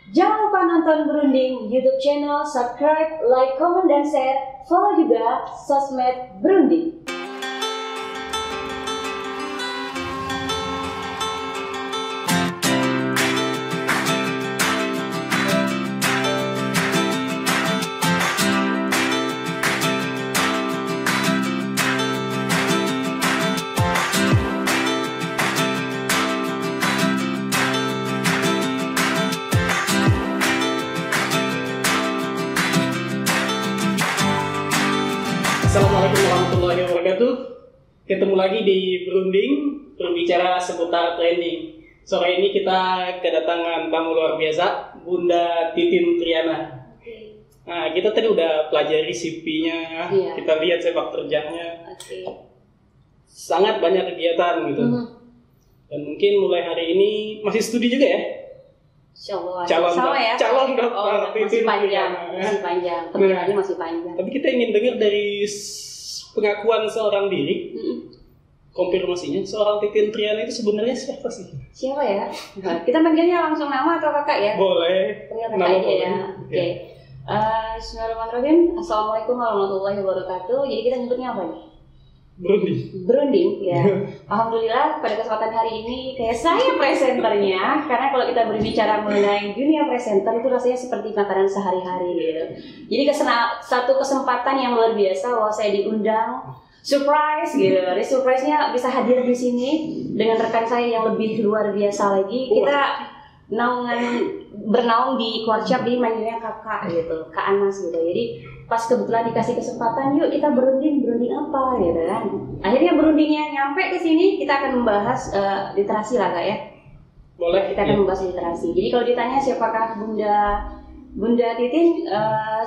Jangan lupa nonton Berunding YouTube channel, subscribe, like, comment, dan share. Follow juga sosmed Berunding. Assalamualaikum warahmatullahi wabarakatuh. Ketemu lagi di Berunding, berbicara seputar trending. Sore ini kita kedatangan tamu luar biasa, Bunda Titin Triana. Nah, kita tadi udah pelajari CV-nya, kita lihat sepak terjangnya. Sangat banyak kegiatan gitu. Dan mungkin mulai hari ini masih studi juga ya? Calon dokter Titin Triana. Masih panjang. Pengalamannya masih panjang. Tapi kita ingin dengar dari pengakuan seorang diri, konfirmasinya, seorang Titin Triana itu sebenarnya siapa sih? Siapa ya? Kita panggilnya langsung nama atau kakak ya? Boleh. Panggil kakak aja ya. Oke. Bismillahirrahmanirrahim. Assalamualaikum warahmatullahi wabarakatuh. Jadi kita nyebutnya apa nih? Berunding ya. Alhamdulillah pada kesempatan hari ini kayak saya presenternya, karena kalau kita berbicara mengenai dunia presenter itu rasanya seperti makanan sehari-hari gitu. Jadi satu kesempatan yang luar biasa bahwa saya diundang surprise gitu. Jadi surprise-nya bisa hadir di sini dengan rekan saya yang lebih luar biasa lagi. Kita bernaung di Kuarcap, di manggilnya kakak gitu, Kak Anas gitu. Jadi pas kebetulan dikasih kesempatan, yuk kita berunding apa gitu kan. Akhirnya berundingnya nyampe ke sini, kita akan membahas literasi lah Kak ya. Boleh. Kita akan membahas literasi. Jadi kalau ditanya siapakah Bunda Titin,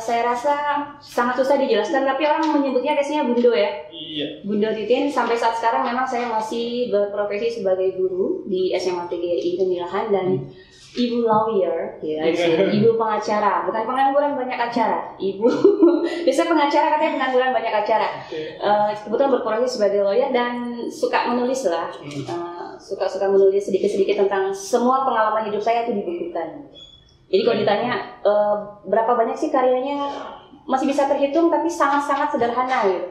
saya rasa sangat susah dijelaskan, tapi orang menyebutnya biasanya Bundo ya. Iya. Bunda Titin, sampai saat sekarang memang saya masih berprofesi sebagai guru di SMA TGRI Pemilahan dan ibu lawyer, ya, ibu pengacara, bukan pengangguran banyak acara. Ibu, biasanya pengacara katanya pengangguran banyak acara. Kebetulan berprofesi sebagai lawyer dan suka menulis lah, suka menulis sedikit-sedikit tentang semua pengalaman hidup saya itu dibukukan. Jadi kalau ditanya berapa banyak sih karyanya, masih bisa terhitung tapi sangat-sangat sederhana gitu.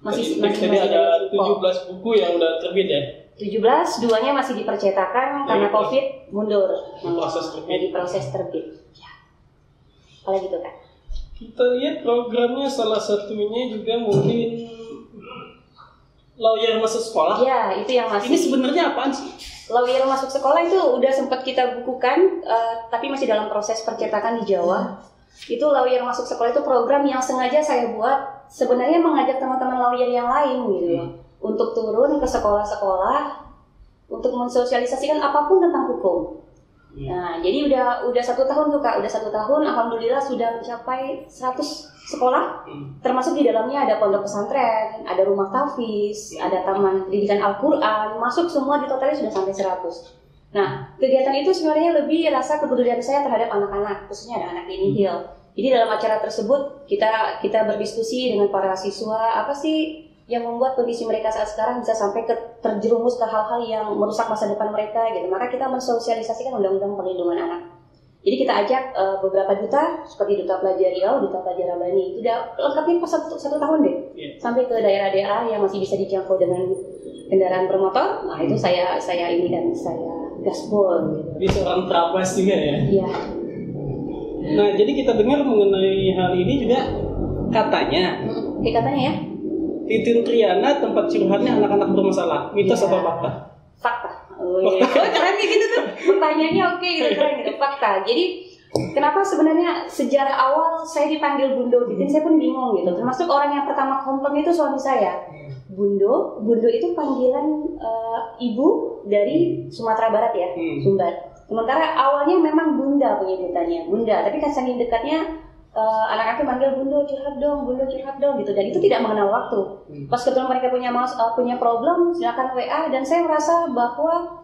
Masih ada 17 buku yang udah terbit ya? 17, duanya masih dipercetakan karena COVID mundur. Di proses terbit. Ya. Kalau gitu kan. Kita lihat programnya salah satunya juga mungkin lawyer masuk sekolah. Ya, itu yang masih. Ini sebenarnya apaan sih? Lawyer masuk sekolah itu udah sempat kita bukukan, tapi masih dalam proses percetakan di Jawa. Itu lawyer masuk sekolah itu program yang sengaja saya buat sebenarnya mengajak teman-teman lawyer yang lain gitu ya. Untuk turun ke sekolah-sekolah untuk mensosialisasikan apapun tentang hukum. Nah, jadi udah 1 tahun tuh Kak, udah 1 tahun, alhamdulillah sudah mencapai 100 sekolah. Termasuk di dalamnya ada pondok pesantren, ada rumah tahfiz, ada taman pendidikan Al-Qur'an, masuk semua di totalnya sudah sampai 100. Nah, kegiatan itu sebenarnya lebih rasa kepedulian saya terhadap anak-anak, khususnya ada anak di Nihil. Jadi dalam acara tersebut kita berdiskusi dengan para siswa, apa sih yang membuat kondisi mereka saat sekarang bisa sampai terjerumus ke hal-hal yang merusak masa depan mereka gitu. Maka kita mensosialisasikan undang-undang perlindungan anak. Jadi kita ajak beberapa duta seperti Duta Pelajar Riau, Duta Pelajar Rabani. Itu udah lengkapnya pas satu tahun deh. Sampai ke daerah-daerah yang masih bisa dijangkau dengan kendaraan bermotor. Nah, itu saya ini dan saya gaspol gitu. Jadi seorang trapas juga ya. Iya. Nah, jadi kita dengar mengenai hal ini juga katanya. Katanya ya. Titin Triana tempat curhatnya anak-anak bermasalah. Mitos atau fakta? Fakta. Oh iya. Keren kayak gitu tuh. Pertanyaannya oke gitu, keren gitu. Fakta. Jadi kenapa sebenarnya sejarah awal saya dipanggil Bundo Titin, saya pun bingung gitu. Termasuk orang yang pertama komplain itu suami saya. Bundo itu panggilan ibu dari Sumatera Barat ya, Sumbar. Sementara awalnya memang Bunda penyebutannya, Bunda. Tapi kan saking dekatnya anak-anak manggil Bundo curhat dong gitu, dan itu tidak mengenal waktu. Pas kebetulan mereka punya problem, silakan WA, dan saya merasa bahwa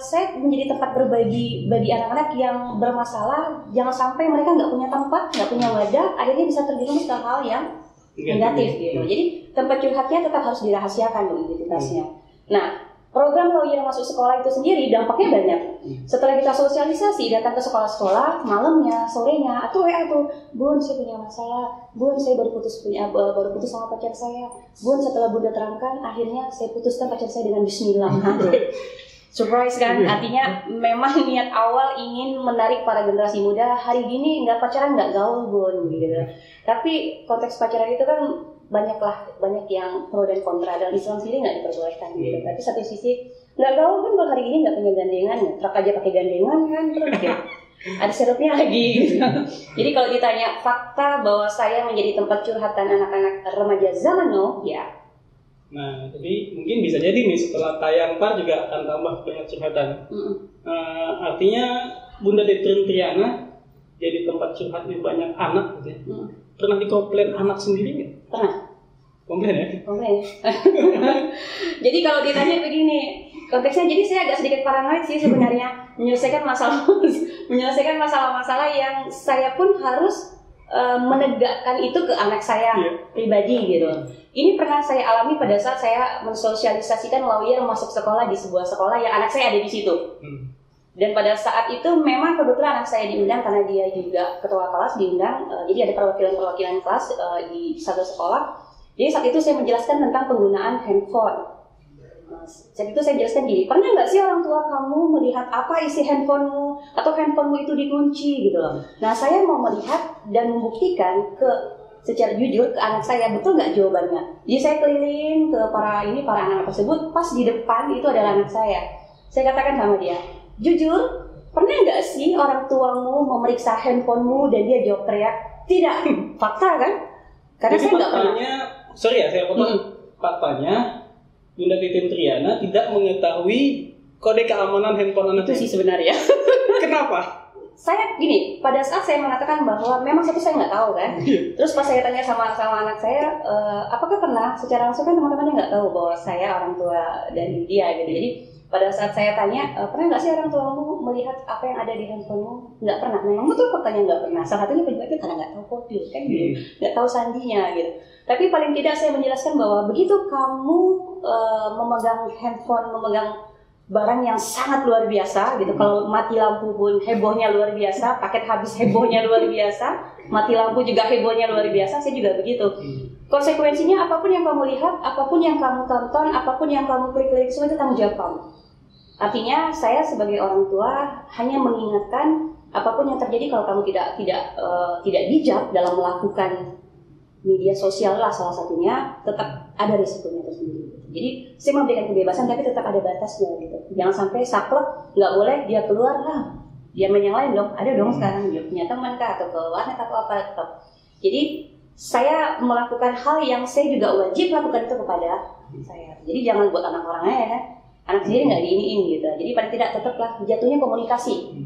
saya menjadi tempat berbagi bagi anak-anak yang bermasalah. Jangan sampai mereka nggak punya tempat, nggak punya wadah, akhirnya bisa terjerumus ke hal yang negatif gitu. Jadi tempat curhatnya tetap harus dirahasiakan identitasnya. Nah, Program lawyer masuk sekolah itu sendiri dampaknya banyak. Setelah kita sosialisasi, datang ke sekolah-sekolah, malamnya, sorenya, atau WA tuh, Bun, saya punya masalah, Bun, saya baru putus sama pacar saya, Bun, setelah Bunda terangkan, akhirnya saya putuskan pacar saya dengan Bismillah. Surprise kan? Artinya memang niat awal ingin menarik para generasi muda, hari gini nggak pacaran, nggak gaul, Bun, gitu. Tapi konteks pacaran itu kan banyak yang pro dan kontra, dan Islam sendiri nggak diperbolehkan gitu. Tapi satu sisi nggak gaul kan, kalau hari ini nggak punya gandengan, truk aja pakai gandengan kan, terus ya ada sirupnya lagi gitu. Jadi kalau ditanya fakta bahwa saya menjadi tempat curhatan anak-anak remaja zaman now, ya. Nah, jadi mungkin bisa jadi nih setelah tayang Pak juga akan tambah banyak curhatan. Artinya Bunda Titin Triana jadi tempat curhatnya banyak anak gitu ya. Pernah dikomplain anak sendiri nggak? Pernah. Komplain ya? Komplain. Jadi kalau ditanya begini, konteksnya jadi saya agak sedikit paranoid sih sebenarnya, menyelesaikan masalah-masalah yang saya pun harus menegakkan itu ke anak saya pribadi gitu. Ini pernah saya alami pada saat saya mensosialisasikan lawyer masuk sekolah di sebuah sekolah yang anak saya ada di situ. Dan pada saat itu memang kebetulan anak saya diundang karena dia juga ketua kelas diundang, jadi ada perwakilan kelas di satu sekolah. Jadi saat itu saya menjelaskan tentang penggunaan handphone. Saat itu saya jelaskan gini, pernah nggak sih orang tua kamu melihat apa isi handphonemu atau handphonemu itu dikunci gitu loh. Nah, saya mau melihat dan membuktikan secara jujur ke anak saya, betul nggak jawabannya. Jadi saya keliling ke para anak tersebut, pas di depan itu adalah anak saya. Saya katakan sama dia, jujur, pernah nggak sih orang tuamu memeriksa handphonemu dan dia jawab teriak? Tidak, fakta kan? Karena jadi saya nggak pernah. Saya potong. Faktanya, Bunda Titin Triana tidak mengetahui kode keamanan handphone anak itu sih sebenarnya. Kenapa? Saya gini, pada saat saya mengatakan bahwa memang satu saya nggak tahu kan. Terus pas saya tanya sama anak saya, apakah pernah secara langsung kan teman-temannya nggak tahu bahwa saya orang tua dari dia gitu. Jadi pada saat saya tanya, pernah nggak sih orang tuamu melihat apa yang ada di handphonemu? Nggak pernah. Memang betul faktanya nggak pernah. Salah satunya penyebabnya karena nggak tahu kode kan gitu, nggak tahu sandinya gitu. Tapi paling tidak saya menjelaskan bahwa begitu kamu memegang handphone, memegang barang yang sangat luar biasa gitu. Kalau mati lampu pun hebohnya luar biasa, paket habis hebohnya luar biasa, mati lampu juga hebohnya luar biasa. Saya juga begitu. Konsekuensinya apapun yang kamu lihat, apapun yang kamu tonton, apapun yang kamu klik-klik, semua itu tanggung jawab kamu. Artinya saya sebagai orang tua hanya mengingatkan apapun yang terjadi kalau kamu tidak bijak dalam melakukan media sosial lah salah satunya, tetap ada risikonya tersendiri. Jadi saya memberikan kebebasan tapi tetap ada batasnya gitu. Jangan sampai saklek, nggak boleh dia keluar lah, dia main yang lain dong. Ada dong sekarang dia punya teman kah atau ke warnet atau apa tetap. Jadi saya melakukan hal yang saya juga wajib lakukan itu kepada saya. Jadi jangan buat anak orang lain ya. Anak sendiri nggak diiniin gitu. Jadi paling tidak tetaplah jatuhnya komunikasi.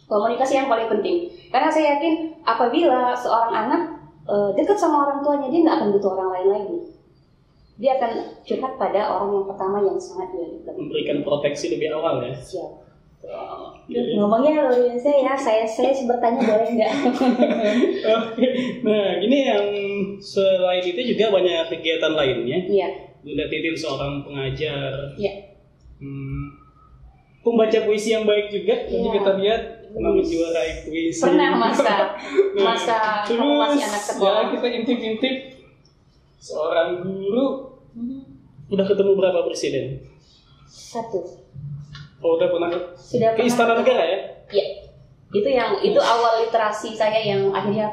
Komunikasi yang paling penting. Karena saya yakin apabila seorang anak dekat sama orang tuanya, dia nggak akan butuh orang lain lagi. Dia akan curhat pada orang yang pertama yang sangat dia dekat. Memberikan proteksi lebih awal ya. Siap. Ngomongnya luar biasa ya. Saya bertanya boleh nggak? Nah, ini yang selain itu juga banyak kegiatan lainnya. Iya. Bunda Titin seorang pengajar. Iya. Pembaca puisi yang baik juga. Jadi kita lihat pernah menjuarai puisi. Pernah masa kamu masih anak sekolah. Ya, kita intip-intip seorang guru. Udah ketemu berapa presiden? 1. Oh, udah pernah ke Istana Negara ya? Iya. Itu awal literasi saya yang akhirnya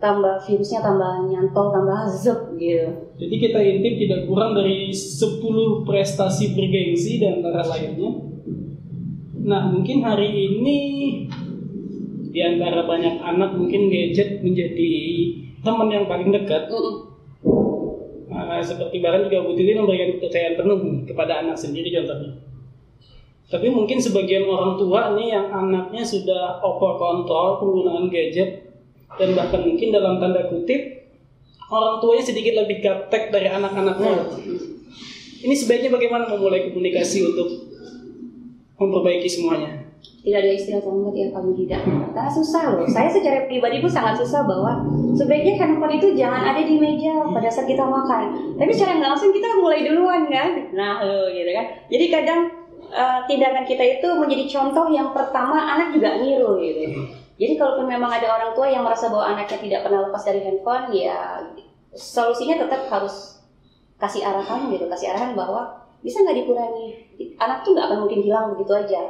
tambah virusnya tambah nyantol, tambah zep gitu. Jadi kita intip tidak kurang dari 10 prestasi bergengsi dan antara lainnya. Nah, mungkin hari ini di antara banyak anak mungkin gadget menjadi teman yang paling dekat. Seperti Baran juga Bu Titin memberikan kepercayaan penuh kepada anak sendiri contohnya. Tapi mungkin sebagian orang tua nih yang anaknya sudah over kontrol penggunaan gadget dan bahkan mungkin dalam tanda kutip orang tuanya sedikit lebih gaptek dari anak-anaknya. Ini sebaiknya bagaimana memulai komunikasi untuk memperbaiki semuanya? Tidak ada istilah tongkat yang paling tidak. Karena susah loh. Saya secara pribadi pun sangat susah bahwa sebaiknya handphone itu jangan ada di meja pada saat kita makan. Tapi secara nggak langsung kita mulai duluan kan. Nah lo gitu kan. Jadi kadang tindakan kita itu menjadi contoh yang pertama anak juga niru gitu. Jadi kalaupun memang ada orang tua yang merasa bahwa anaknya tidak pernah lepas dari handphone, ya solusinya tetap harus kasih arahan gitu. Kasih arahan bahwa bisa nggak dikurangi. Anak tuh nggak akan mungkin hilang begitu aja.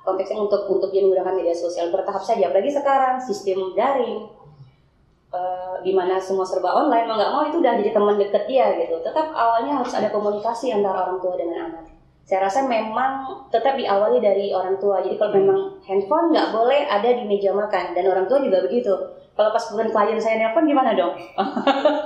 Konteksnya untuk dia menggunakan media sosial bertahap saja. Apalagi sekarang sistem daring, di mana semua serba online, mau nggak mau itu udah jadi teman dekat dia gitu. Tetap awalnya harus ada komunikasi antara orang tua dengan anak. Saya rasa memang tetap diawali dari orang tua. Jadi kalau memang handphone nggak boleh ada di meja makan, dan orang tua juga begitu. Kalau pas bukan klien saya nelpon gimana dong?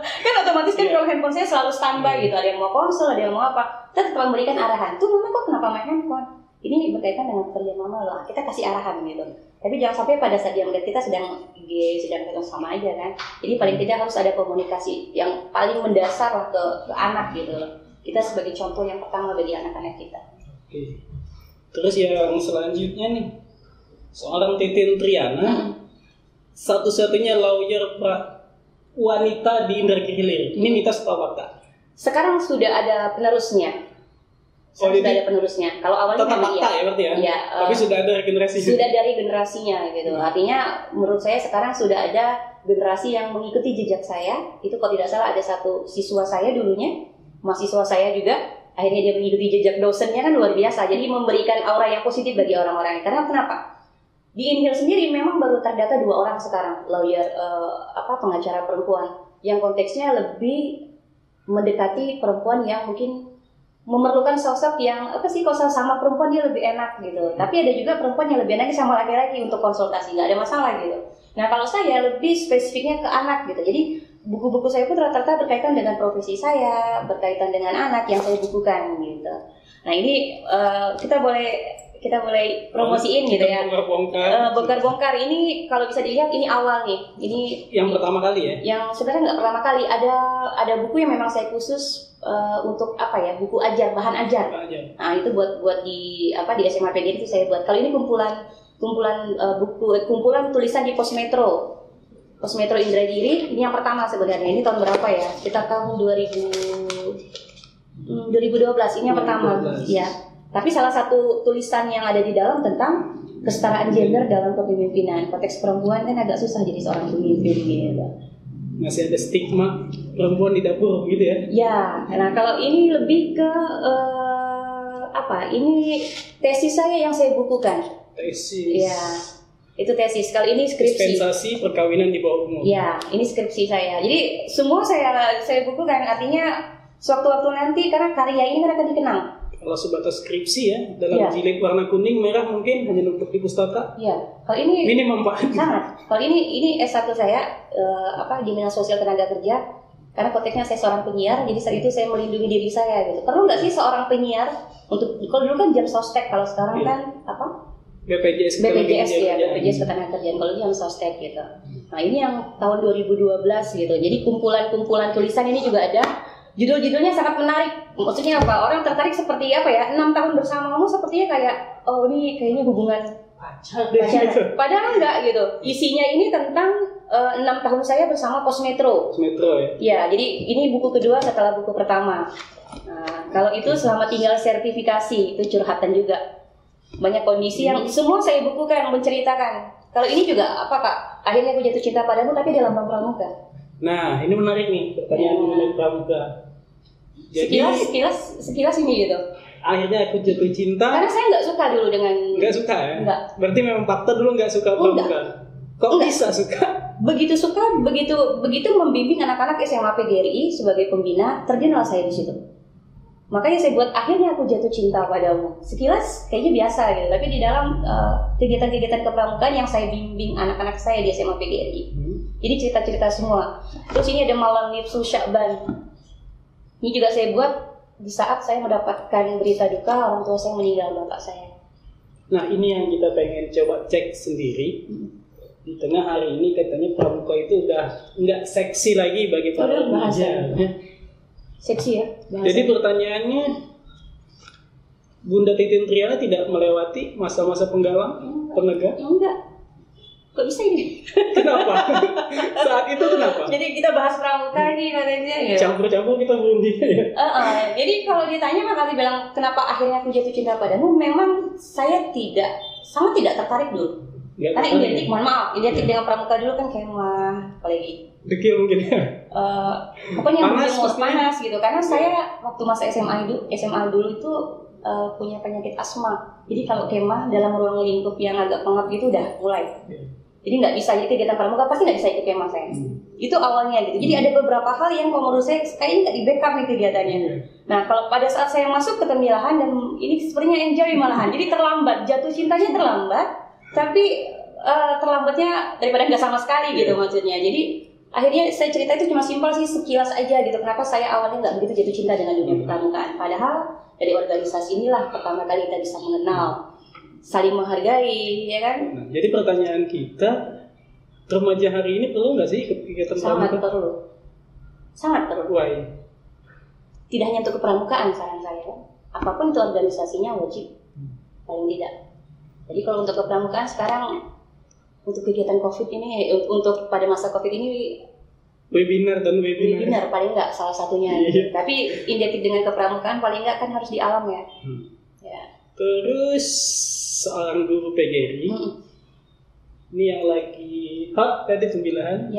Kan otomatis kan kalau handphone saya selalu standby gitu. Ada yang mau konsul, ada yang mau apa. Kita tetap memberikan arahan. Tuh mama kok kenapa main handphone? Ini berkaitan dengan pekerjaan mama loh, kita kasih arahan gitu. Tapi jangan sampai pada saat dia melihat kita sedang ketemu sama aja kan. Jadi paling tidak harus ada komunikasi yang paling mendasar lah ke anak gitu loh. Kita sebagai contoh yang pertama bagi anak-anak kita. Oke. Terus yang selanjutnya nih, seorang Titin Triana, satu-satunya lawyer wanita di Indragiri Hilir. Ini mitos atau fakta? Sekarang sudah ada penerusnya. Sudah ada penerusnya. Kalau awalnya tetap fakta ya berarti ya? Iya. Tapi sudah ada generasi. Sudah dari generasinya gitu. Artinya menurut saya sekarang sudah ada generasi yang mengikuti jejak saya. Itu kalau tidak salah ada satu siswa saya dulunya, mahasiswa saya juga. Akhirnya dia mengikuti jejak dosennya, kan luar biasa. Jadi memberikan aura yang positif bagi orang-orang. Karena kenapa? Di INHIL sendiri memang baru terdata 2 orang sekarang lawyer pengacara perempuan yang konteksnya lebih mendekati perempuan yang mungkin memerlukan sosok yang kalau sama perempuan dia lebih enak gitu. Tapi ada juga perempuan yang lebih enak sama laki-laki untuk konsultasi, nggak ada masalah gitu. Nah kalau saya lebih spesifiknya ke anak gitu. Jadi buku-buku saya pun rata-rata berkaitan dengan profesi saya, berkaitan dengan anak yang saya bukukan gitu. Nah ini kita boleh promosiin gitu ya. Bongkar-bongkar ini kalau bisa dilihat ini awal nih. Ini yang pertama kali ya? Yang sebenarnya nggak pertama kali. Ada buku yang memang saya khusus untuk buku ajar, bahan ajar. Nah itu buat di SMA PGRI itu saya buat. Kalau ini kumpulan tulisan di Posmetro Indragiri. Ini yang pertama sebenarnya. Ini tahun berapa ya? Kita tahun 2012. Ini yang pertama. Ya. Tapi salah satu tulisan yang ada di dalam tentang kesetaraan gender dalam kepemimpinan. Konteks perempuan kan agak susah jadi seorang pemimpin gitu. Masih ada stigma perempuan di dapur gitu ya? Ya, nah kalau ini lebih ke ini tesis saya yang saya bukukan. Tesis. Ya, itu tesis. Kali ini skripsi. Dispensasi perkawinan di bawah umur. Ya, ini skripsi saya. Jadi semua saya bukukan. Artinya sewaktu-waktu nanti karena karya ini kan akan dikenang. Kalau sebatas skripsi ya, dalam jilid warna kuning merah mungkin hanya numpuk di pustaka. Iya. Kalau ini minimum Pak. Sangat. Kalau ini S1 saya Jaminan Sosial Tenaga Kerja. Karena konteksnya saya seorang penyiar, jadi saat itu saya melindungi diri saya gitu. Perlu nggak sih seorang penyiar untuk kalau dulu kan jam sostek, kalau sekarang kan BPJS Ketenagakerjaan, kalau jam sostek gitu. Nah ini yang tahun 2012 gitu. Jadi kumpulan tulisan ini juga ada. Judul-judulnya sangat menarik. Maksudnya apa? Orang tertarik seperti 6 tahun bersamamu sepertinya kayak ini kayaknya hubungan pacaran. Padahal enggak gitu. Isinya ini tentang 6 tahun saya bersama Posmetro ya? Ya, jadi ini buku kedua setelah buku pertama. Nah, kalau itu selama tinggal sertifikasi, itu curhatan juga. Banyak kondisi yang semua saya bukukan, menceritakan. Kalau ini juga Kak? Akhirnya aku jatuh cinta padamu tapi dalam Lambang Pramuka. Nah, ini menarik nih pertanyaan mengenai Pramuka. Jadi, sekilas ini gitu. Akhirnya aku jatuh cinta. Karena saya nggak suka dulu dengan. Nggak suka ya? Nggak. Berarti memang fakta dulu nggak suka Pramuka. Kok enggak. Bisa suka? Begitu suka, begitu membimbing anak-anak SMA PGRI sebagai pembina, terkenal saya di situ. Makanya saya buat akhirnya aku jatuh cinta padamu. Sekilas kayaknya biasa gitu, tapi di dalam kegiatan-kegiatan kepramukaan yang saya bimbing anak-anak saya di SMA PGRI. Jadi cerita-cerita semua. Terus ini ada Malam Nifsu Sya'ban. Ini juga saya buat di saat saya mendapatkan berita duka orang tua saya meninggal, bapak saya. Nah ini yang kita pengen coba cek sendiri. Di tengah hari ini katanya pramuka itu udah nggak seksi lagi bagi para remaja. Seksi ya. Bahasa. Jadi pertanyaannya, Bunda Titin Triana tidak melewati masa-masa penggalang penegak? Enggak. Kok bisa ini? Kenapa? Saat itu kenapa? Jadi kita bahas pramuka nih katanya ya. Campur-campur kita berunding ya. Jadi kalau ditanya Kak Ali bilang kenapa akhirnya aku jatuh cinta padamu, memang saya sangat tidak tertarik dulu. Karena identik, mohon maaf, identik dengan pramuka dulu kan kemah, apalagi dekil mungkin ya. Pokoknya Panas, panas gitu. Karena saya waktu masa SMA dulu itu punya penyakit asma. Jadi kalau kemah dalam ruang lingkup yang agak pengap gitu udah mulai. Jadi nggak bisa, jadi kegiatan pramuka pasti nggak bisa ikut kemah saya. Itu awalnya gitu. Jadi ada beberapa hal yang menurut saya kayaknya nggak di backup nih kegiatannya. Nah kalau pada saat saya masuk ke Temilahan dan ini sepertinya enjoy malahan. Jadi terlambat, jatuh cintanya terlambat, tapi terlambatnya daripada nggak sama sekali gitu maksudnya. Jadi akhirnya saya cerita itu cuma simpel sih, sekilas aja gitu. Kenapa saya awalnya nggak begitu jatuh cinta dengan dunia pramukaan. Padahal dari organisasi inilah pertama kali kita bisa mengenal, saling menghargai, ya kan? Nah, jadi pertanyaan kita, remaja hari ini perlu nggak sih ikut kegiatan pramuka? Sangat perlu. Why? Tidak hanya untuk kepramukaan, saran saya, apapun itu organisasinya wajib, paling tidak. Jadi kalau untuk kepramukaan sekarang, untuk kegiatan COVID ini, untuk pada masa COVID ini, webinar paling nggak salah satunya. Iya. Tapi identik dengan kepramukaan paling nggak kan harus di alam ya. Ya. Terus seorang guru PGRI, ini yang lagi hot tadi Temilahan,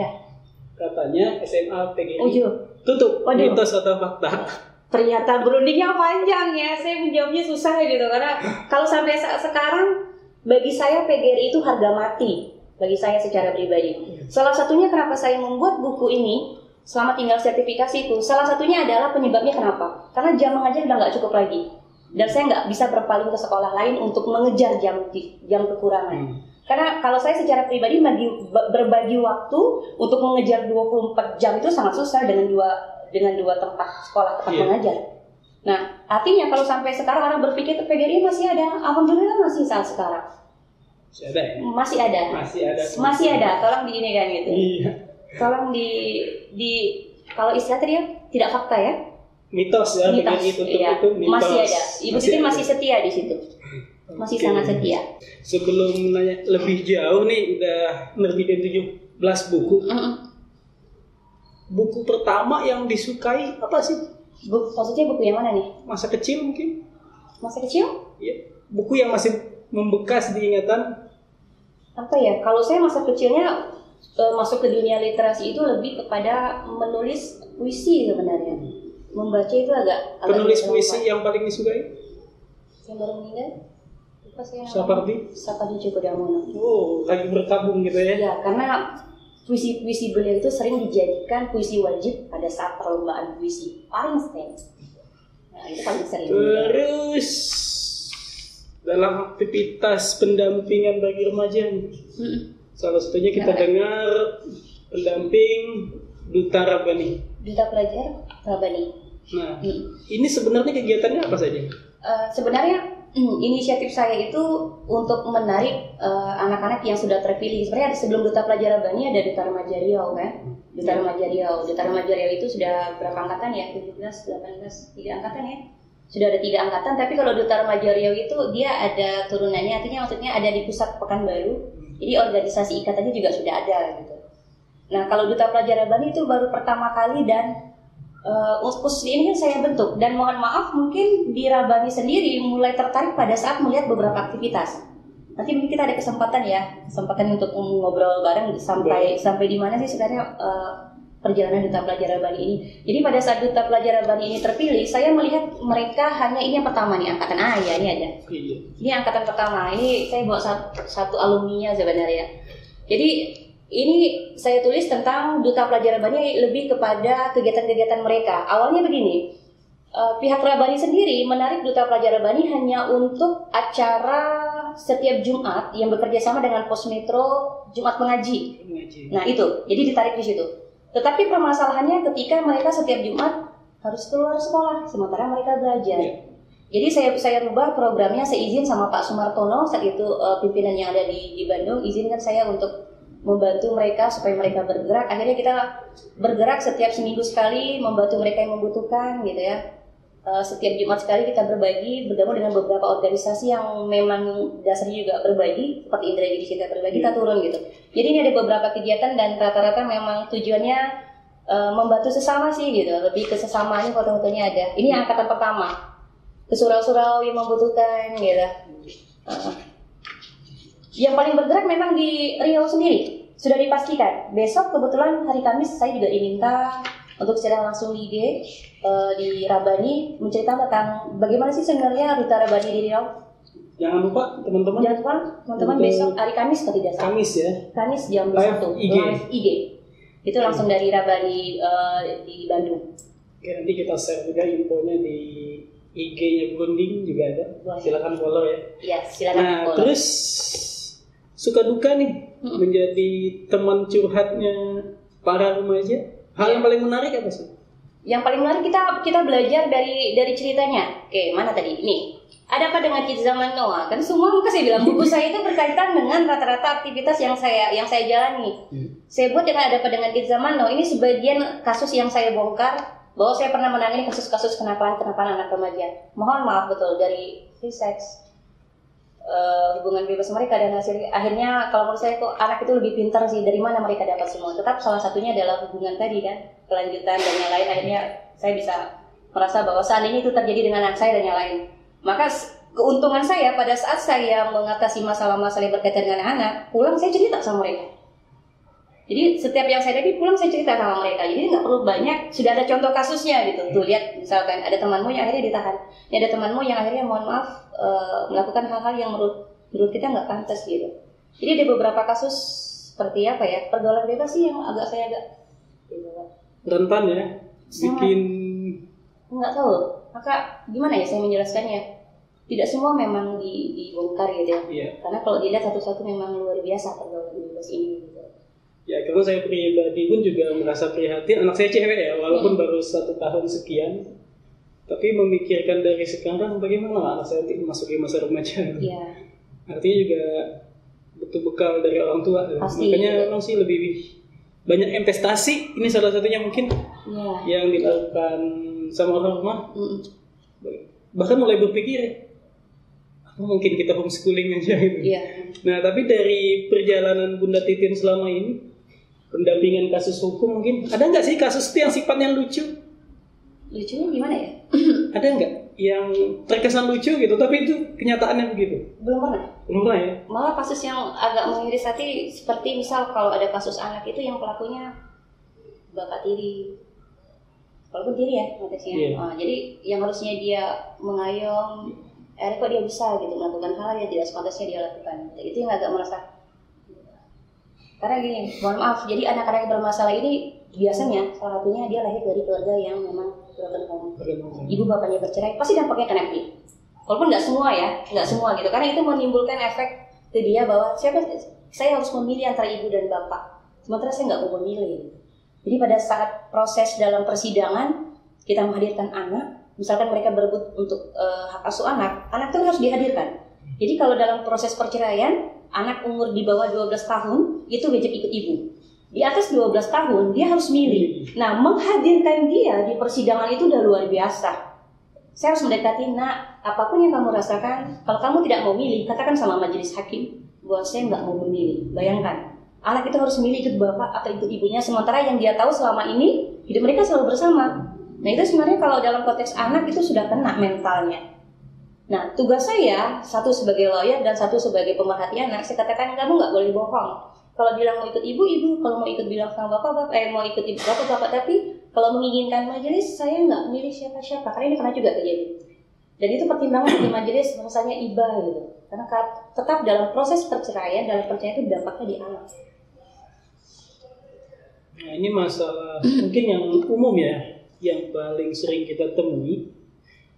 katanya SMA PGRI tutup. Mitos atau fakta? Ternyata berundingnya panjang ya, saya menjawabnya susah gitu karena kalau sampai saat sekarang bagi saya PGRI itu harga mati bagi saya secara pribadi. Salah satunya kenapa saya membuat buku ini selama tinggal sertifikasi itu, salah satunya adalah penyebabnya kenapa? Karena jam mengajar udah nggak cukup lagi. Dan saya nggak bisa berpaling ke sekolah lain untuk mengejar jam kekurangan. Karena kalau saya secara pribadi berbagi waktu untuk mengejar 24 jam itu sangat susah dengan dua tempat sekolah tempat mengajar. Nah, artinya kalau sampai sekarang orang berpikir PGRI masih ada, alhamdulillah masih saat sekarang. Masih ada. Tolong diinikan gitu. Iya. Tolong kalau istilah tadi ya tidak fakta ya. Mitos ya, itu mitos. Masih ada. Ibu Titin masih setia di situ. Masih sangat setia. Sebelum nanya lebih jauh nih, udah nerbitin 17 buku. Buku pertama yang disukai apa sih? Maksudnya buku yang mana nih? Masa kecil mungkin? Masa kecil? Iya. Buku yang masih membekas di ingatan. Apa ya? Kalau saya masa kecilnya masuk ke dunia literasi itu lebih kepada menulis puisi sebenarnya. Membaca itu agak penulis puisi yang paling disukai? Yang baru meninggal? Lupa saya. Sapardi Djoko Damono. Oh, lagi berkabung gitu ya? Ya, karena puisi-puisi beliau itu sering dijadikan puisi wajib pada saat perlombaan puisi. Paling sering. Nah, itu paling sering. Terus dalam aktivitas pendampingan bagi remaja, salah satunya kita dengar pendamping Duta Rabani. Duta Pelajar Rabani. Nah, ini sebenarnya kegiatannya apa saja? Sebenarnya inisiatif saya itu untuk menarik anak-anak yang sudah terpilih. Sebenarnya sebelum Duta Pelajar Rabani ada Duta Remaja Riau kan? Duta Remaja Riau itu sudah berapa angkatan ya? 17, 18, 3 angkatan ya? Sudah ada 3 angkatan, tapi kalau Duta Remaja Riau itu dia ada turunannya, artinya maksudnya ada di pusat Pekanbaru. Jadi organisasi ikatannya juga sudah ada gitu. Nah, kalau Duta Pelajar Rabani itu baru pertama kali dan khusus ini kan saya bentuk, dan mohon maaf mungkin di Rabani sendiri mulai tertarik pada saat melihat beberapa aktivitas. Nanti mungkin kita ada kesempatan untuk ngobrol bareng sampai di mana sih sebenarnya perjalanan Duta Pelajar Rabani ini. Jadi pada saat Duta Pelajar Rabani ini terpilih, saya melihat mereka hanya ini yang pertama nih, angkatan A ya, ini ada. Ini angkatan pertama. Ini saya bawa satu alumninya sebenarnya. Jadi ini saya tulis tentang Duta Pelajar Rabani lebih kepada kegiatan-kegiatan mereka. Awalnya begini, pihak Rabani sendiri menarik Duta Pelajar Rabani hanya untuk acara setiap Jumat yang bekerja sama dengan Pos Metro Jumat Mengaji. Nah itu, jadi ditarik di situ. Tetapi permasalahannya ketika mereka setiap Jumat harus keluar sekolah, sementara mereka belajar. Jadi saya rubah programnya, saya izin sama Pak Sumartono saat itu pimpinan yang ada di Bandung, izinkan saya untuk membantu mereka supaya mereka bergerak. Akhirnya kita bergerak setiap seminggu sekali, membantu mereka yang membutuhkan gitu ya. setiap Jumat sekali kita berbagi, bergabung dengan beberapa organisasi yang memang dasarnya juga berbagi, seperti Indra Giri kita berbagi, kita turun gitu. Jadi ini ada beberapa kegiatan dan rata-rata memang tujuannya membantu sesama sih gitu, lebih ke sesama. Ini foto-fotonya ada. Ini angkatan pertama, ke surau-surau yang membutuhkan gitu. Yang paling bergerak memang di Riau sendiri, sudah dipastikan. Besok kebetulan hari Kamis saya juga diminta untuk secara langsung di IG di Rabani menceritakan tentang bagaimana sih sebenarnya Ruta Rabani di Riau. Jangan lupa teman-teman. Jangan lupa teman-teman besok hari Kamis kalau tidak salah. Kamis ya. Kamis jam 1 live IG. Itu langsung dari Rabani di Bandung. Oke, nanti kita share juga infonya di IG-nya Berunding juga ada. Silakan follow ya. Iya, silakan follow. Terus suka duka nih menjadi teman curhatnya para remaja. Hal yang paling menarik apa sih? Yang paling menarik kita belajar dari ceritanya. Oke, mana tadi? Ini. Ada apa dengan Kids Zaman Now? Kan semua maka saya bilang buku saya itu berkaitan dengan rata-rata aktivitas yang saya jalani. Saya buat dengan ada apa dengan Kids Zaman Now. Ini sebagian kasus yang saya bongkar bahwa saya pernah menangani kasus-kasus kenapaan anak remaja. Mohon maaf betul dari free sex, hubungan bebas mereka, dan akhirnya kalau menurut saya tuh anak itu lebih pintar sih, dari mana mereka dapat semua. Tetap salah satunya adalah hubungan tadi kan, kelanjutan dan yang lain. Akhirnya saya bisa merasa bahwa seandainya itu terjadi dengan anak saya dan yang lain, maka keuntungan saya pada saat saya mengatasi masalah-masalah yang berkaitan dengan anak, pulang saya cerita sama mereka. Jadi setiap yang saya hadapi pulang saya cerita sama mereka. Jadi nggak perlu banyak, sudah ada contoh kasusnya gitu. Tuh lihat misalkan ada temanmu yang akhirnya ditahan, ada temanmu yang akhirnya mohon maaf melakukan hal-hal yang menurut kita nggak pantas gitu. Jadi ada beberapa kasus seperti apa ya, pergaulan bebas sih yang saya agak rentan ya, bikin nggak tahu. Maka gimana ya saya menjelaskannya? Tidak semua memang dibongkar gitu ya. Iya. Karena kalau dilihat satu-satu memang luar biasa pergaulan bebas ini. Gitu. Ya, karena saya pribadi pun juga merasa prihatin. Anak saya cewek ya, walaupun baru 1 tahun sekian, tapi memikirkan dari sekarang bagaimana anak saya memasuki masa remaja. Iya. Artinya juga butuh bekal dari orang tua. Pasti, makanya memang sih lebih banyak investasi. Ini salah satunya mungkin yang dilakukan sama orang rumah. Bahkan mulai berpikir, apa mungkin kita homeschooling aja gitu. Iya. Nah, tapi dari perjalanan Bunda Titin selama ini, pendampingan kasus hukum mungkin, ada nggak sih kasus itu yang sifatnya lucu? Lucunya gimana ya? Ada nggak yang terkesan lucu gitu, tapi itu kenyataannya begitu? Belum pernah. Belum pernah ya? Malah kasus yang agak mengiris hati seperti misal kalau ada kasus anak itu yang pelakunya bapak tiri, walaupun tiri ya konteksnya. Yeah. Jadi yang harusnya dia mengayom, kok dia bisa gitu melakukan hal yang tidak sepantasnya dia lakukan. Itu yang agak merasa. Karena gini, mohon maaf, jadi anak-anak yang bermasalah ini biasanya salah satunya dia lahir dari keluarga yang memang broken home. Ibu bapaknya bercerai, pasti dampaknya kena dia. Walaupun nggak semua ya, nggak semua gitu. Karena itu menimbulkan efek ke dia bahwa saya harus memilih antara ibu dan bapak. Sementara saya nggak mau memilih. Jadi pada saat proses dalam persidangan kita menghadirkan anak, misalkan mereka berebut untuk hak asuh anak itu harus dihadirkan. Jadi kalau dalam proses perceraian, anak umur di bawah 12 tahun itu wajib ikut ibu. Di atas 12 tahun dia harus milih. Nah, menghadirkan dia di persidangan itu udah luar biasa. Saya harus mendekati, nak, apapun yang kamu rasakan, kalau kamu tidak mau milih, katakan sama majelis hakim bahwa saya nggak mau memilih. Bayangkan, anak itu harus milih ikut bapak atau ikut ibunya, sementara yang dia tahu selama ini hidup mereka selalu bersama. Nah, itu sebenarnya kalau dalam konteks anak itu sudah kena mentalnya. Nah, tugas saya, satu sebagai lawyer dan satu sebagai pemerhati anak, saya katakan kamu nggak boleh bohong. Kalau bilang mau ikut ibu, kalau mau ikut bilang sama bapak, mau ikut ibu, bapak. Tapi kalau menginginkan majelis, saya nggak milih siapa-siapa, karena ini pernah juga terjadi. Dan itu pertimbangan di majelis, rasanya iba gitu. Karena tetap dalam proses perceraian, dalam perceraian itu dampaknya di anak. Nah, ini masalah mungkin yang umum ya, yang paling sering kita temui.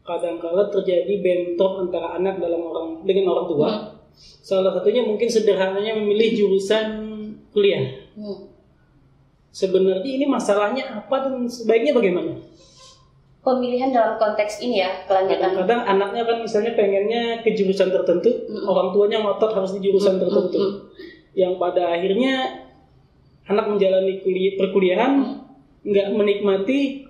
Kadang-kala terjadi bentrok antara anak dengan orang tua. Salah satunya mungkin sederhananya memilih jurusan kuliah. Sebenarnya ini masalahnya apa dan sebaiknya bagaimana? Pemilihan dalam konteks ini ya, kelanjutan. Kadang-kadang anaknya kan misalnya pengennya ke jurusan tertentu, orang tuanya ngotot harus di jurusan tertentu. Yang pada akhirnya anak menjalani perkuliahan nggak menikmati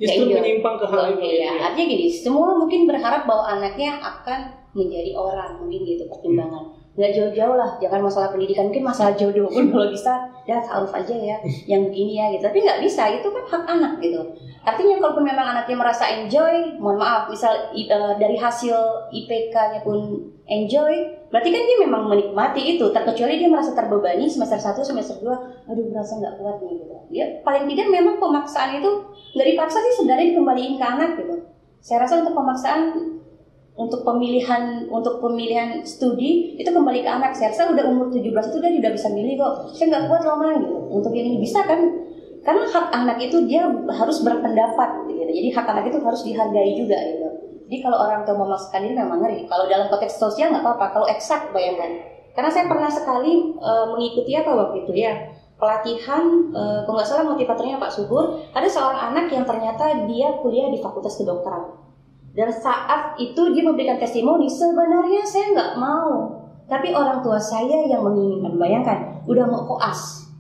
justru menyimpang ke hal itu. Iya, artinya gini, semua mungkin berharap bahwa anaknya akan menjadi orang, mungkin gitu pertimbangan. Nggak jauh-jauh lah, jangan masalah pendidikan, mungkin masalah jodoh pun kalau bisa, ya ta'aruf aja ya, yang begini ya gitu. Tapi nggak bisa, itu kan hak anak gitu. Artinya kalaupun memang anaknya merasa enjoy, mohon maaf, misal dari hasil IPK-nya pun enjoy, berarti kan dia memang menikmati itu, terkecuali dia merasa terbebani semester 1, semester 2, aduh merasa nggak kuat nih gitu. Ya paling tidak memang pemaksaan itu nggak dipaksa sih, sebenarnya dikembaliin ke anak gitu. Saya rasa untuk pemaksaan untuk pemilihan studi itu kembali ke anak. Saya rasa udah umur 17 itu udah bisa milih kok. Saya nggak kuat loh mah gitu. Untuk yang ini bisa kan? Karena hak anak itu dia harus berpendapat gitu. Jadi hak anak itu harus dihargai juga gitu. Jadi kalau orang tua memaksakan ini memang ngeri. Kalau dalam konteks sosial nggak apa-apa. Kalau eksak bayangkan. Karena saya pernah sekali mengikuti apa waktu itu ya, pelatihan, kalau nggak salah motivatornya Pak Subur. Ada seorang anak yang ternyata dia kuliah di Fakultas Kedokteran. Dan saat itu dia memberikan testimoni, sebenarnya saya nggak mau, tapi orang tua saya yang menginginkan. Bayangkan, udah mau koas,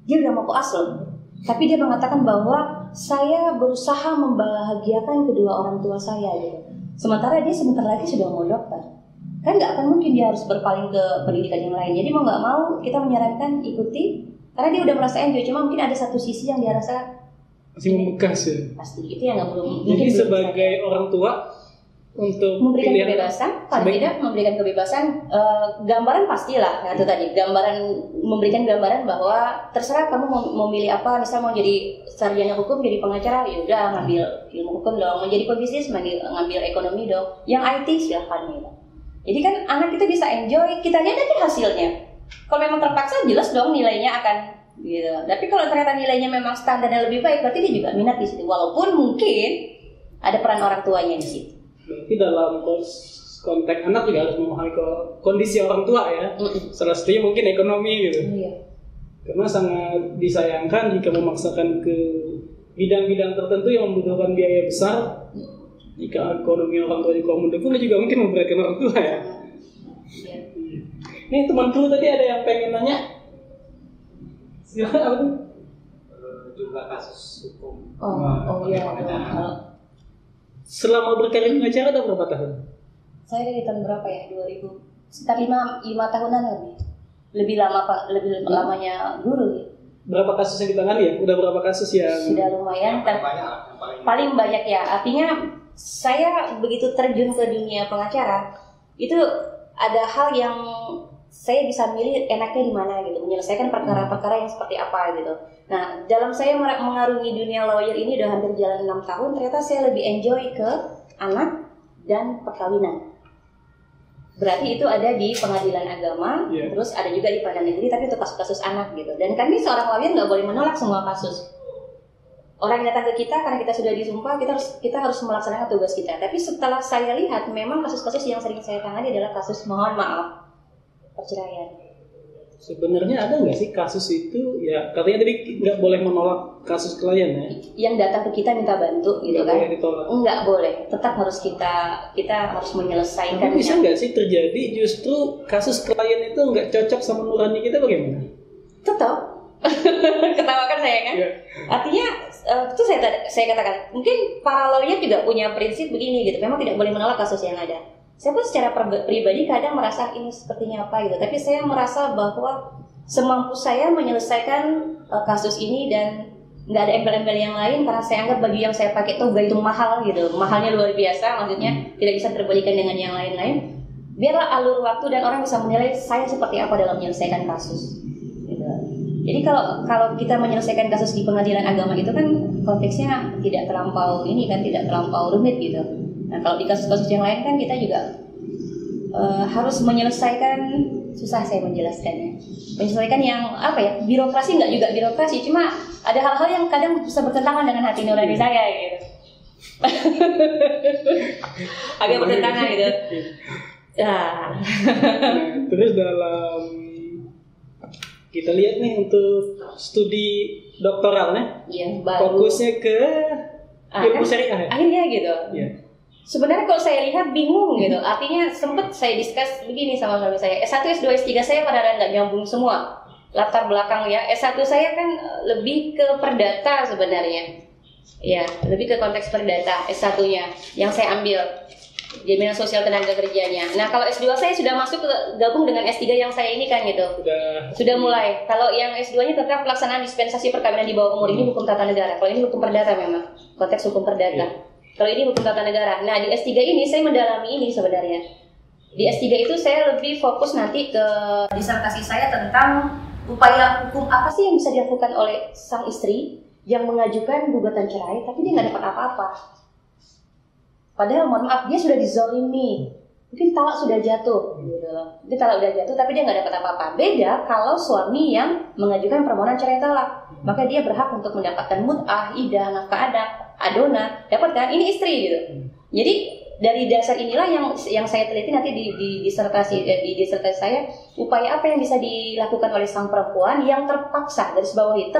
dia udah mau koas loh, tapi dia mengatakan bahwa saya berusaha membahagiakan kedua orang tua saya gitu. Sementara dia sebentar lagi sudah mau dokter, kan nggak akan mungkin dia harus berpaling ke pendidikan yang lain. Jadi mau nggak mau kita menyarankan ikuti, karena dia udah merasa enjoy. Cuma mungkin ada satu sisi yang dia rasa masih membekas ya. Pasti itu yang nggak belum. Jadi sebagai orang tua untuk memberikan kebebasan, paling tidak memberikan kebebasan, gambaran pastilah ya, itu tadi gambaran, memberikan gambaran bahwa terserah kamu mau memilih apa, misal mau jadi sarjana hukum, jadi pengacara, ya udah ngambil ilmu hukum dong, mau jadi pebisnis ngambil ekonomi dong, yang IT silahkan gitu. Jadi kan anak kita bisa enjoy, kita lihat aja hasilnya. Kalau memang terpaksa jelas dong nilainya akan gitu. Tapi kalau ternyata nilainya memang standarnya lebih baik, berarti dia juga minat di situ. Walaupun mungkin ada peran orang tuanya di situ. Berarti dalam konteks anak juga harus memahami kondisi orang tua ya. Salah satunya mungkin ekonomi gitu. Iya. Karena sangat disayangkan jika memaksakan ke bidang-bidang tertentu yang membutuhkan biaya besar. Jika ekonomi orang tua juga mendukung, juga mungkin memberatkan orang tua ya. Iya. Nih temanku tadi ada yang pengen nanya. Silakan apa tuh? Jumlah kasus hukum. Oh iya. Selama berkarir pengacara ada berapa tahun? Saya dari tahun berapa ya? 2000. Sekitar 5 tahunan lebih. Lebih lamanya guru ya. Berapa kasus yang ditangani ya? Udah berapa kasus yang? Sudah lumayan. Paling banyak ya. Artinya saya begitu terjun ke dunia pengacara, itu ada hal yang saya bisa milih enaknya di mana gitu, menyelesaikan perkara-perkara yang seperti apa gitu. Nah, dalam saya mengarungi dunia lawyer ini udah hampir jalan 6 tahun, ternyata saya lebih enjoy ke anak dan perkawinan. Berarti itu ada di pengadilan agama, terus ada juga di pengadilan negeri, tapi untuk kasus-kasus anak gitu. Dan kami seorang lawyer nggak boleh menolak semua kasus. Orang yang datang ke kita karena kita sudah disumpah, kita harus melaksanakan tugas kita. Tapi setelah saya lihat, memang kasus-kasus yang sering saya tangani adalah kasus mohon maaf perceraian. Sebenarnya ada nggak sih kasus itu ya, katanya tadi nggak boleh menolak kasus klien ya? Yang datang ke kita minta bantu gitu kan? Nggak boleh, tetap harus kita harus menyelesaikan. Tapi bisa nggak sih terjadi justru kasus klien itu nggak cocok sama nurani kita, bagaimana? Tetap. Ketawakan saya kan? Yeah. Artinya itu saya katakan, mungkin para lawyer juga punya prinsip begini gitu. Memang tidak boleh menolak kasus yang ada. Saya pun secara pribadi kadang merasa ini sepertinya apa gitu, tapi saya merasa bahwa semampu saya menyelesaikan kasus ini dan nggak ada embel-embel yang lain, karena saya anggap baju yang saya pakai toga itu mahal gitu, mahalnya luar biasa, maksudnya tidak bisa terbalikan dengan yang lain-lain. Biarlah alur waktu dan orang bisa menilai saya seperti apa dalam menyelesaikan kasus. Gitu. Jadi kalau kita menyelesaikan kasus di pengadilan agama itu kan konteksnya tidak terlampau tidak terlampau rumit gitu. Nah, kalau di kasus-kasus yang lain kan kita juga harus menyelesaikan, susah saya menjelaskannya. Menyelesaikan yang apa ya? Birokrasi nggak juga birokrasi, cuma ada hal-hal yang kadang bisa bertentangan dengan hati nurani saya gitu. Agak bertentangan gitu. Ya. Terus dalam kita lihat nih untuk studi doktoralnya, fokusnya ke ilmu syariah. Akhirnya gitu. Yeah. Sebenarnya kalau saya lihat bingung gitu. Artinya sempat saya discuss begini sama suami saya. S1, S2, S3 saya padahal nggak nyambung semua latar belakang ya. S1 saya kan lebih ke perdata sebenarnya. Ya, lebih ke konteks perdata S1-nya yang saya ambil. Jaminan sosial tenaga kerjanya. Nah, kalau S2 saya sudah masuk gabung dengan S3 yang saya ini kan gitu. Sudah mulai. Kalau yang S2-nya tetap pelaksanaan dispensasi perkawinan di bawah umur, ini hukum tata negara. Kalau ini hukum perdata memang. Konteks hukum perdata. Kalau ini hukum tata negara. Nah, di S3 ini saya mendalami ini sebenarnya. Di S3 itu saya lebih fokus nanti ke disertasi saya tentang upaya hukum apa sih yang bisa dilakukan oleh sang istri yang mengajukan gugatan cerai tapi dia nggak dapat apa-apa. Padahal mohon maaf dia sudah dizolimi, mungkin talak sudah jatuh, gitu loh. Dia talak sudah jatuh tapi dia nggak dapat apa-apa. Beda kalau suami yang mengajukan permohonan cerai talak, maka dia berhak untuk mendapatkan mut'ah, idah, nafkah adat, adona, dapat kan? Ini istri gitu. Jadi dari dasar inilah yang saya teliti nanti di disertasi saya, upaya apa yang bisa dilakukan oleh sang perempuan yang terpaksa, dari bawahi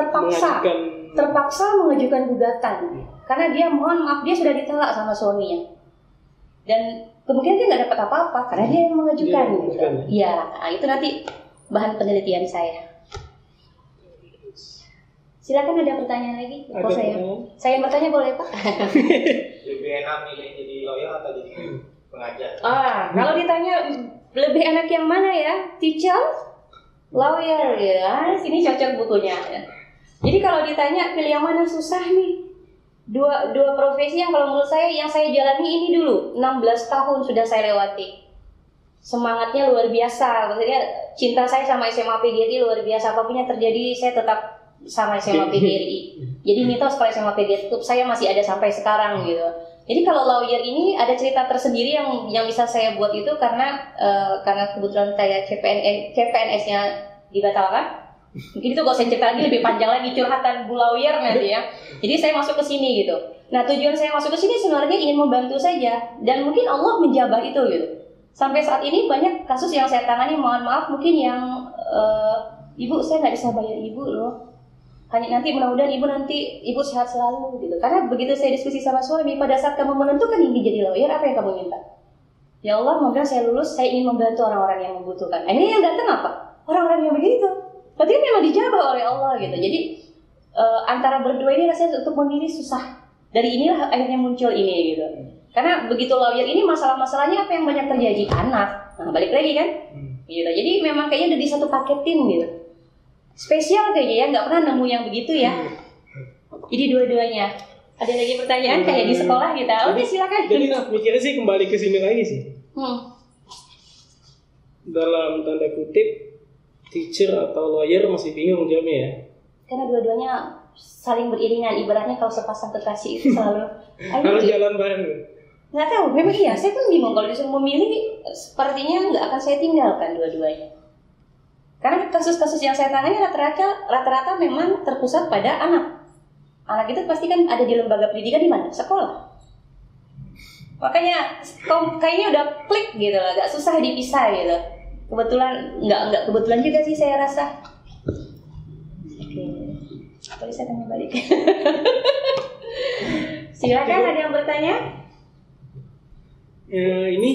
terpaksa mengajukan gugatan karena dia mohon maaf dia sudah ditolak sama suaminya dan kemungkinan dia nggak dapat apa-apa karena dia yang mengajukan gitu. Ya, nah, itu nanti bahan penelitian saya. Silakan ada pertanyaan lagi? Kok saya bertanya boleh Pak? Lebih enak milih jadi lawyer atau jadi pengajar? Kalau ditanya lebih enak yang mana ya? Teacher, lawyer ya. Sini cocok bukunya. Jadi kalau ditanya pilih yang mana susah nih. Dua profesi yang kalau menurut saya yang saya jalani ini dulu 16 tahun sudah saya lewati. Semangatnya luar biasa. Maksudnya cinta saya sama SMA PGRI luar biasa. Apapun yang terjadi saya tetap sama SMA PGRI. Jadi mitos kalau SMA PGRI tutup saya masih ada sampai sekarang gitu. Jadi kalau lawyer ini ada cerita tersendiri yang bisa saya buat itu karena kebetulan saya CPNS-nya dibatalkan. Mungkin itu kalau saya cerita lagi lebih panjang lagi curhatan bu lawyer nanti ya. Jadi saya masuk ke sini gitu. Nah tujuan saya masuk ke sini sebenarnya ingin membantu saja dan mungkin Allah menjabah itu gitu. Sampai saat ini banyak kasus yang saya tangani, mohon maaf mungkin yang ibu saya nggak bisa bayar ibu loh. Hanya nanti mudah-mudahan ibu sehat selalu gitu. Karena begitu saya diskusi sama suami, pada saat kamu menentukan ingin jadi lawyer, apa yang kamu minta? Ya Allah, semoga saya lulus, saya ingin membantu orang-orang yang membutuhkan. Akhirnya yang datang apa? Orang-orang yang begitu. Berarti memang dijabah oleh Allah gitu. Jadi antara berdua ini rasanya untuk memilih susah. Dari inilah akhirnya muncul ini gitu. Karena begitu lawyer ini masalah-masalahnya apa yang banyak terjadi? Anak. Nah, balik lagi kan? Gitu. Jadi memang kayaknya udah di satu paketin gitu. Spesial kayaknya ya, nggak pernah nemu yang begitu ya. Jadi dua-duanya. Ada lagi pertanyaan kayak di sekolah kita. Oke, silakan. Jadi mikirnya sih kembali ke sini lagi sih. Dalam tanda kutip teacher atau lawyer masih bingung jawabnya ya. Karena dua-duanya saling beriringan. Ibaratnya kalau sepasang kekasih itu selalu harus jalan bareng. Nggak tahu, memang iya. Saya pun bingung kalau disuruh memilih. Sepertinya nggak akan saya tinggalkan dua-duanya. Karena kasus-kasus yang saya tangani rata-rata memang terpusat pada anak. Anak itu pasti kan ada di lembaga pendidikan di mana? Sekolah. Makanya kayaknya udah klik gitu loh, agak susah dipisah gitu. Kebetulan nggak kebetulan juga sih saya rasa. Oke, boleh saya tanya balik? Silakan ada yang bertanya? Ini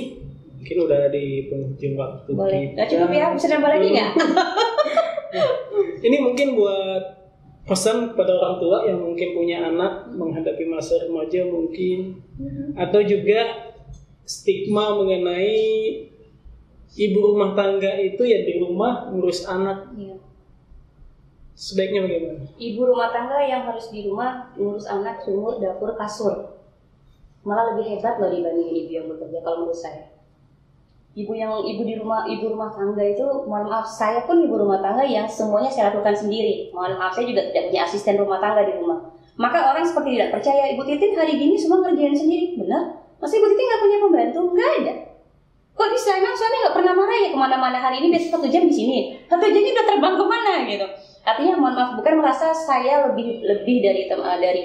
mungkin udah di penghujung waktu. Boleh. Nggak cukup ya? Bisa nambah lagi nggak? Ini mungkin buat pesan kepada orang tua yang mungkin punya anak menghadapi masa remaja mungkin, atau juga stigma mengenai ibu rumah tangga itu ya di rumah ngurus anak. Iya. Sebaiknya bagaimana? Ibu rumah tangga yang harus di rumah ngurus anak, sumur, dapur, kasur. Malah lebih hebat loh dibandingin ibu yang bekerja kalau menurut saya. Ibu rumah tangga itu, mohon maaf, saya pun ibu rumah tangga yang semuanya saya lakukan sendiri. Mohon maaf, saya juga tidak punya asisten rumah tangga di rumah. Maka orang seperti tidak percaya, Ibu Titin hari gini semua ngerjain sendiri. Benar? Masa Ibu Titin nggak punya pembantu? Nggak ada. Kok bisa? Emang suami nggak pernah marah ya kemana-mana hari ini besok 1 jam di sini, 1 jamnya udah terbang kemana gitu? Artinya mohon maaf, bukan merasa saya lebih dari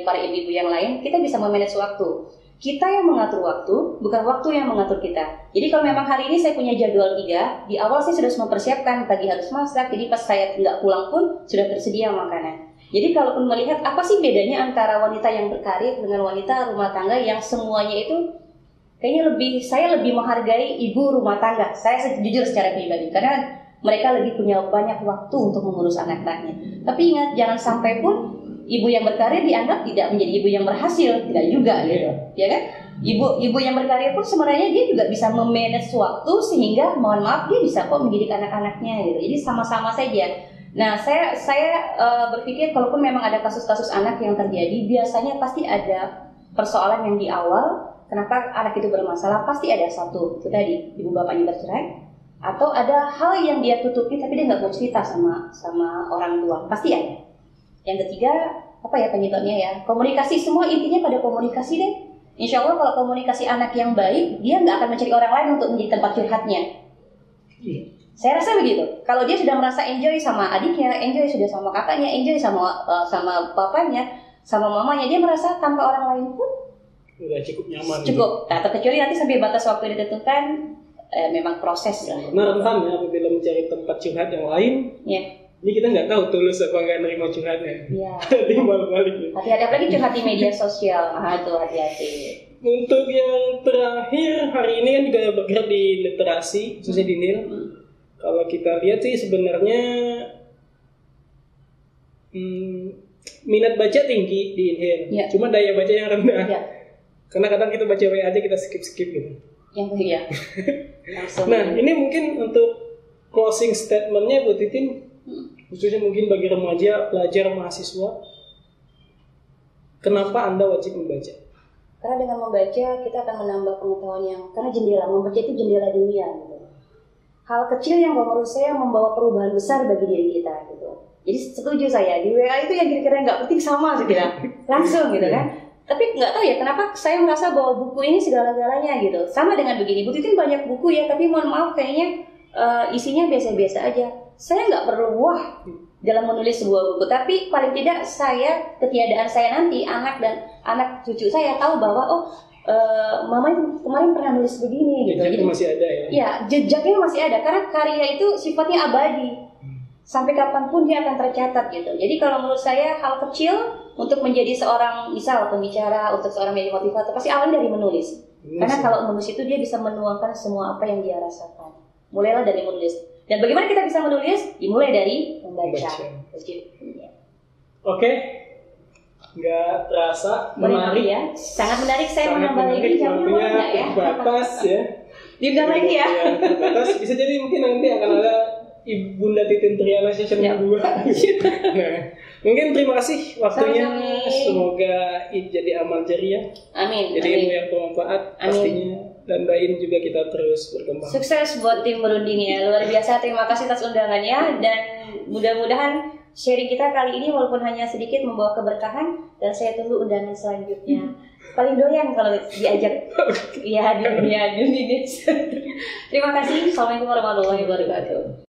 para ibu-ibu yang lain. Kita bisa memanage waktu. Kita yang mengatur waktu, bukan waktu yang mengatur kita. Jadi kalau memang hari ini saya punya jadwal 3, di awal saya sudah mempersiapkan, pagi harus masak, jadi pas saya nggak pulang pun sudah tersedia makanan. Jadi kalaupun melihat apa sih bedanya antara wanita yang berkarir dengan wanita rumah tangga yang semuanya itu, kayaknya saya lebih menghargai ibu rumah tangga. Saya jujur secara pribadi, karena mereka lebih punya banyak waktu untuk mengurus anak-anaknya. Tapi ingat, jangan sampai pun ibu yang berkarir dianggap tidak menjadi ibu yang berhasil, tidak juga gitu, ya kan? Ibu yang berkarir pun sebenarnya dia juga bisa memanage waktu sehingga mohon maaf dia bisa kok mendidik anak-anaknya gitu. Jadi sama-sama saja. Nah, saya berpikir kalaupun memang ada kasus-kasus anak yang terjadi, biasanya pasti ada persoalan yang di awal. Kenapa anak itu bermasalah? Pasti ada satu, itu tadi ibu bapaknya bercerai, atau ada hal yang dia tutupi tapi dia nggak mau cerita sama orang tua. Pasti ada. Yang ketiga, apa ya penyebabnya ya? Komunikasi, semua intinya pada komunikasi deh. Insya Allah kalau komunikasi anak yang baik, dia nggak akan mencari orang lain untuk menjadi tempat curhatnya. Saya rasa begitu. Kalau dia sudah merasa enjoy sama adiknya, enjoy sudah sama kakaknya, enjoy sama papanya, sama mamanya, dia merasa tanpa orang lain pun udah cukup nyaman. Cukup. Nah, terkecuali nanti sampai batas waktu ditentukan, memang proses. Nah, rentan ya apabila mencari tempat curhat yang lain. Ya. Ini kita nggak tahu tulus apa nggak nerima curhatnya. Iya. Timbal-balik. Hati-hati, apalagi curhat di media sosial. Itu hati-hati. Untuk yang terakhir hari ini kan juga bergerak di literasi, khususnya di NIL. Kalau kita lihat sih sebenarnya minat baca tinggi di INHIL, ya. Cuma daya baca yang rendah. Ya. Karena kadang kita baca WA aja kita skip gitu. Yang ya. Nah, ini mungkin untuk closing statementnya Bu Titin, khususnya mungkin bagi remaja, pelajar, mahasiswa, kenapa Anda wajib membaca? Karena dengan membaca kita akan menambah pengetahuan karena membaca itu jendela dunia gitu. Hal kecil yang menurut saya membawa perubahan besar bagi diri kita gitu. Jadi setuju saya, di WA itu yang kira-kira nggak penting sama sih kita langsung gitu kan. Tapi nggak tahu ya kenapa saya merasa bahwa buku ini segala-galanya gitu. Sama dengan begini, Bu Titin banyak buku ya, tapi mohon maaf kayaknya isinya biasa-biasa aja. Saya nggak perlu wah dalam menulis sebuah buku, tapi paling tidak ketiadaan saya nanti, anak cucu saya tahu bahwa mama kemarin pernah nulis begini gitu. Jejaknya masih ada ya? Ya, jejaknya masih ada karena karya itu sifatnya abadi. Sampai kapanpun dia akan tercatat gitu. Jadi kalau menurut saya hal kecil untuk menjadi seorang misal pembicara, untuk seorang menjadi motivator pasti awalnya dari menulis. Karena kalau menulis itu dia bisa menuangkan semua apa yang dia rasakan. Mulailah dari menulis. Dan bagaimana kita bisa menulis? Dimulai dari membaca. Oke. Nggak terasa menarik ya. Sangat menarik, saya menambah lagi jamnya ya. Terbatas ya. Diundang lagi ya. Terbatas. Bisa jadi mungkin nanti akan ada Bunda Titin Triana session 2. Nah, mungkin terima kasih waktunya. Semoga jadi amal jariah. Amin. Jadi ilmu yang bermanfaat pastinya. Dan lain juga kita terus berkembang. Sukses buat tim berunding ya. Luar biasa, terima kasih atas undangannya. Dan mudah-mudahan sharing kita kali ini walaupun hanya sedikit membawa keberkahan. Dan saya tunggu undangan selanjutnya. Paling doyan kalau diajak ya di dunia. Terima kasih. Assalamualaikum warahmatullahi wabarakatuh.